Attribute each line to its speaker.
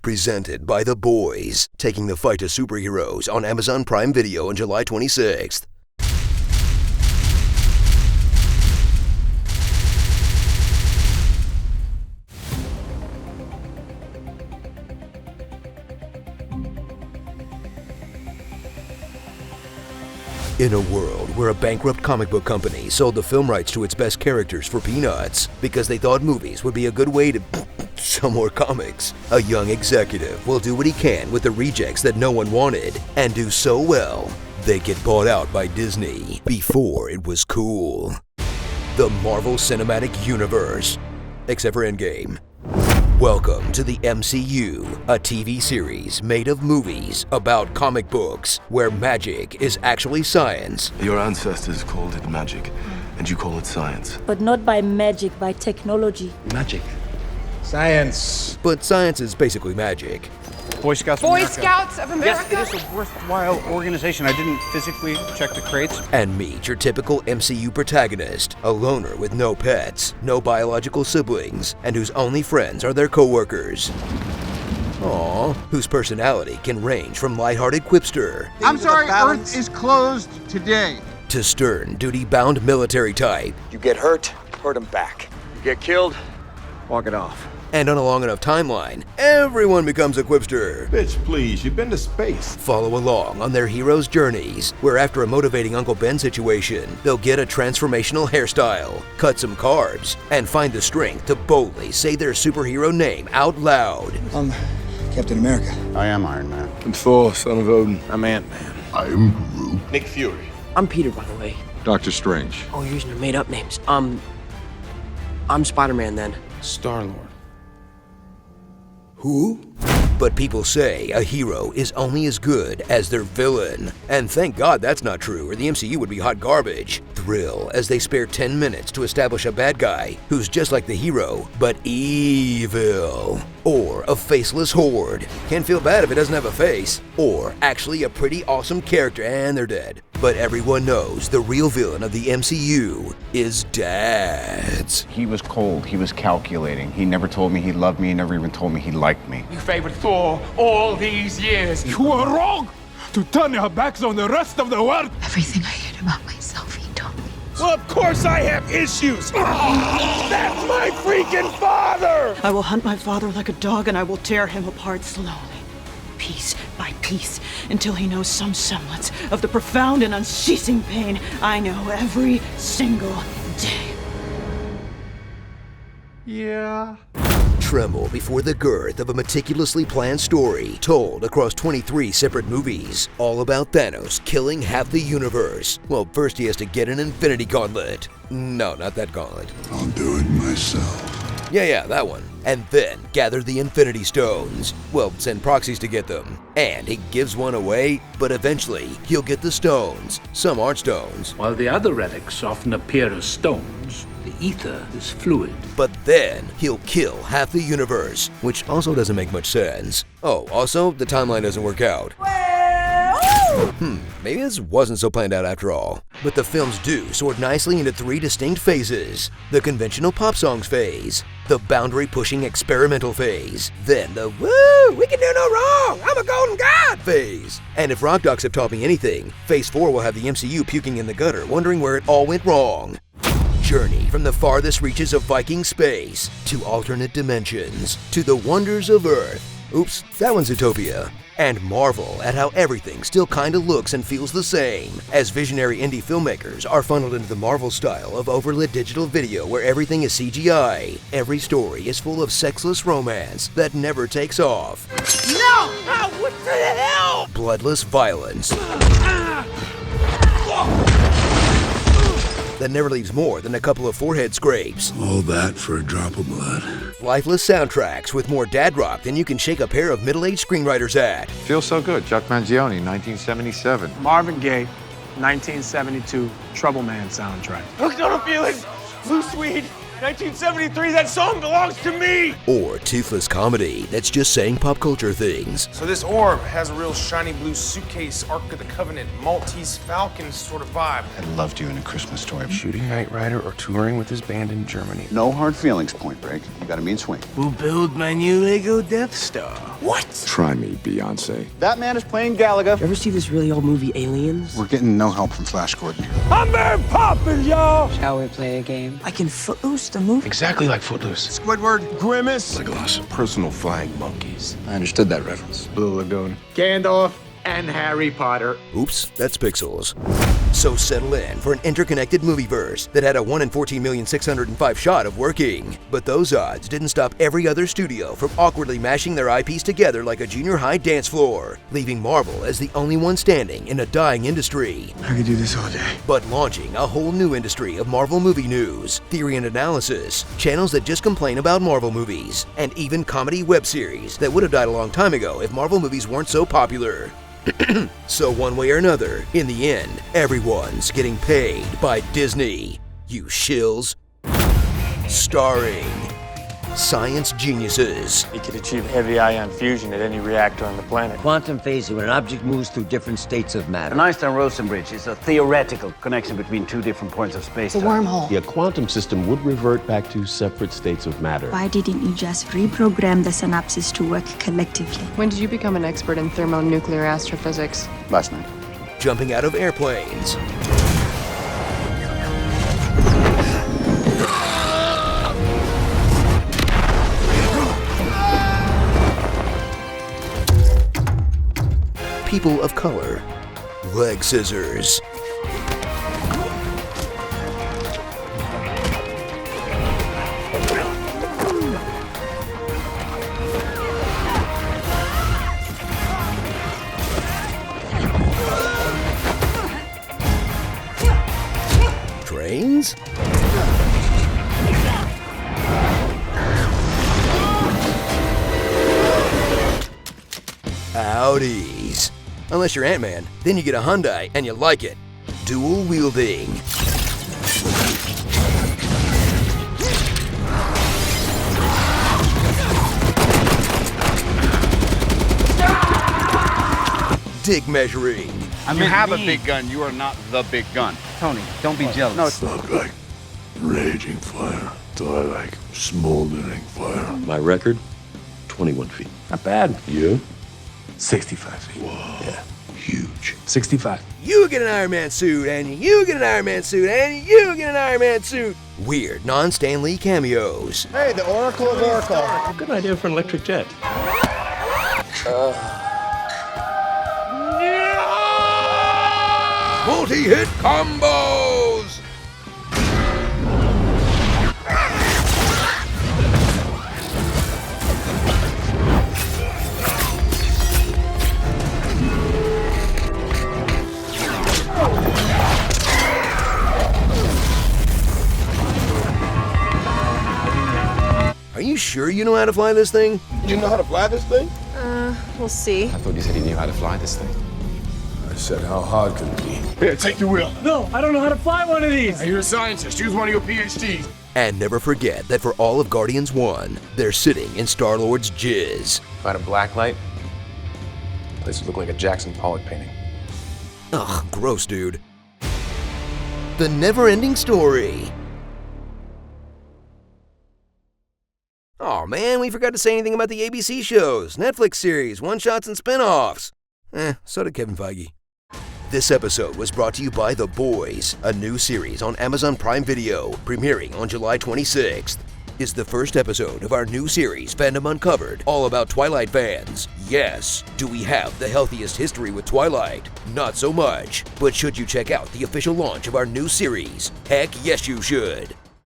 Speaker 1: presented by The Boys, taking the fight to superheroes on Amazon Prime Video on July 26th. In a world where a bankrupt comic book company sold the film rights to its best characters for peanuts because they thought movies would be a good way to sell more comics, a young executive will do what he can with the rejects that no one wanted and do so well they get bought out by Disney before it was cool. The Marvel Cinematic Universe, except for Endgame. Welcome to the MCU, a TV series made of movies about comic books, where magic is actually science.
Speaker 2: Your ancestors called it magic, and you call it science.
Speaker 3: But not by magic, by technology.
Speaker 2: Magic.
Speaker 4: Science.
Speaker 1: But science is basically magic.
Speaker 4: Boy Scouts of
Speaker 5: Boy
Speaker 4: America.
Speaker 5: Scouts of America?
Speaker 4: Yes, it is a worthwhile organization. I didn't physically check the crates.
Speaker 1: And meet your typical MCU protagonist, a loner with no pets, no biological siblings, and whose only friends are their coworkers. Aww, whose personality can range from lighthearted quipster.
Speaker 6: I'm sorry, Earth is closed today.
Speaker 1: To stern, duty-bound military type.
Speaker 7: You get hurt, hurt him back. You get killed,
Speaker 4: Walk it off.
Speaker 1: And on a long enough timeline, everyone becomes a quipster.
Speaker 8: Bitch, please, you've been to space.
Speaker 1: Follow along on their heroes' journeys, where after a motivating Uncle Ben situation, they'll get a transformational hairstyle, cut some carbs, and find the strength to boldly say their superhero name out loud.
Speaker 7: I'm Captain America.
Speaker 8: I am Iron Man.
Speaker 2: I'm Thor, son of Odin.
Speaker 4: I'm Ant-Man.
Speaker 8: I am Groot.
Speaker 2: Nick Fury.
Speaker 5: I'm Peter, by the way.
Speaker 8: Doctor Strange.
Speaker 5: Oh, you're using your made-up names. I'm Spider-Man then.
Speaker 2: Star-Lord.
Speaker 1: Who? But people say a hero is only as good as their villain. And thank God that's not true, or the MCU would be hot garbage. Thrill as they spare 10 minutes to establish a bad guy who's just like the hero, but evil. Or a faceless horde. Can't feel bad if it doesn't have a face. Or actually a pretty awesome character and they're dead. But everyone knows the real villain of the MCU is dads.
Speaker 9: He was cold, he was calculating. He never told me he loved me, he never even told me he liked me.
Speaker 10: You favored Thor all these years.
Speaker 11: You were wrong to turn your backs on the rest of the world.
Speaker 12: Everything I hate about myself, he told me.
Speaker 11: Well, of course I have issues. That's my freaking father!
Speaker 12: I will hunt my father like a dog and I will tear him apart slowly, piece by piece, until he knows some semblance of the profound and unceasing pain I know every single day.
Speaker 11: Yeah.
Speaker 1: Tremble before the girth of a meticulously planned story told across 23 separate movies, all about Thanos killing half the universe. Well, first he has to get an Infinity Gauntlet. No, not that gauntlet.
Speaker 8: I'll do it myself.
Speaker 1: Yeah, that one. And then gather the Infinity Stones. Well, send proxies to get them. And he gives one away, but eventually he'll get the stones. Some aren't stones.
Speaker 10: While the other relics often appear as stones, the ether is fluid.
Speaker 1: But then he'll kill half the universe, which also doesn't make much sense. Oh, also, the timeline doesn't work out. Maybe this wasn't so planned out after all. But the films do sort nicely into 3 distinct phases. The conventional pop songs phase, the boundary-pushing experimental phase, then the woo, we can do no wrong, I'm a golden god phase. And if Rock Docs have taught me anything, phase 4 will have the MCU puking in the gutter, wondering where it all went wrong. Journey from the farthest reaches of Viking space, to alternate dimensions, to the wonders of Earth. Oops, that one's Utopia. And marvel at how everything still kinda looks and feels the same, as visionary indie filmmakers are funneled into the Marvel style of overlit digital video where everything is CGI. Every story is full of sexless romance that never takes off.
Speaker 11: No! Oh, what the hell?
Speaker 1: Bloodless violence that never leaves more than a couple of forehead scrapes.
Speaker 8: All that for a drop of blood.
Speaker 1: Lifeless soundtracks with more dad rock than you can shake a pair of middle-aged screenwriters at.
Speaker 13: Feels so good. Chuck Mangione, 1977.
Speaker 4: Marvin Gaye, 1972 Trouble Man soundtrack.
Speaker 11: Hooked on a feeling. Blue Swede, 1973, that song belongs to me!
Speaker 1: Or toothless comedy that's just saying pop culture things.
Speaker 14: So this orb has a real shiny blue suitcase, Ark of the Covenant, Maltese Falcon sort of vibe.
Speaker 9: I loved you in A Christmas Story.
Speaker 2: Shooting Knight Rider or touring with his band in Germany.
Speaker 9: No hard feelings, Point Break. You got a mean swing.
Speaker 10: We'll build my new Lego Death Star.
Speaker 11: What?
Speaker 8: Try me, Beyonce.
Speaker 7: That man is playing Gallagher.
Speaker 5: You ever see this really old movie, Aliens?
Speaker 7: We're getting no help from Flash Gordon.
Speaker 11: I'm very popular, y'all.
Speaker 5: Shall we play a game? Like in Footloose, the movie?
Speaker 2: Exactly like Footloose.
Speaker 6: Squidward.
Speaker 11: Grimace.
Speaker 2: Legolas. Personal flying monkeys.
Speaker 7: I understood that reference. Blue Lagoon.
Speaker 11: Gandalf and Harry Potter.
Speaker 1: Oops, that's Pixels. So settle in for an interconnected movieverse that had a 1 in 14,605,000 shot of working. But those odds didn't stop every other studio from awkwardly mashing their IPs together like a junior high dance floor, leaving Marvel as the only one standing in a dying industry.
Speaker 7: I could do this all day.
Speaker 1: But launching a whole new industry of Marvel movie news, theory and analysis, channels that just complain about Marvel movies, and even comedy web series that would have died a long time ago if Marvel movies weren't so popular. So one way or another, in the end, everyone's getting paid by Disney. You shills. Starring science geniuses.
Speaker 4: It could achieve heavy ion fusion at any reactor on the planet.
Speaker 5: Quantum phase is when an object moves through different states of matter.
Speaker 15: An Einstein-Rosen bridge is a theoretical connection between two different points of space.
Speaker 16: It's a wormhole.
Speaker 17: A quantum system would revert back to separate states of matter.
Speaker 18: Why didn't you just reprogram the synapses to work collectively?
Speaker 16: When did you become an expert in thermonuclear astrophysics?
Speaker 7: Last night.
Speaker 1: Jumping out of airplanes. People of color. Leg scissors. Trains? Audis. Unless you're Ant-Man, then you get a Hyundai and you like it. Dual wielding. Dig measuring.
Speaker 9: You have a big gun, you are not the big gun.
Speaker 15: Tony, don't be jealous.
Speaker 8: It's not like raging fire, though I like smoldering fire.
Speaker 17: My record, 21 feet.
Speaker 15: Not bad.
Speaker 8: You?
Speaker 17: 65 feet.
Speaker 8: Whoa.
Speaker 17: Yeah.
Speaker 8: Huge.
Speaker 17: 65.
Speaker 1: You get an Iron Man suit, and you get an Iron Man suit, and you get an Iron Man suit. Weird non-Stan Lee cameos.
Speaker 6: Hey, the Oracle of Oracle.
Speaker 17: Good idea for an electric jet.
Speaker 1: Multi-hit combos! Are you sure you know how to fly this thing?
Speaker 11: You know how to fly this thing?
Speaker 16: We'll see.
Speaker 2: I thought you said he knew how to fly this thing.
Speaker 8: I said, how hard could it be?
Speaker 11: Here, take the wheel.
Speaker 10: No, I don't know how to fly one of these.
Speaker 11: You're a scientist. Use one of your PhDs.
Speaker 1: And never forget that for all of Guardians 1, they're sitting in Star-Lord's jizz.
Speaker 2: If I had a black light, the place would look like a Jackson Pollock painting.
Speaker 1: Ugh, gross, dude. The never-ending story. Oh man, we forgot to say anything about the ABC shows, Netflix series, one-shots, and spin-offs. So did Kevin Feige. This episode was brought to you by The Boys, a new series on Amazon Prime Video, premiering on July 26th. It's the first episode of our new series, Fandom Uncovered, all about Twilight fans. Yes, do we have the healthiest history with Twilight? Not so much. But should you check out the official launch of our new series? Heck yes you should.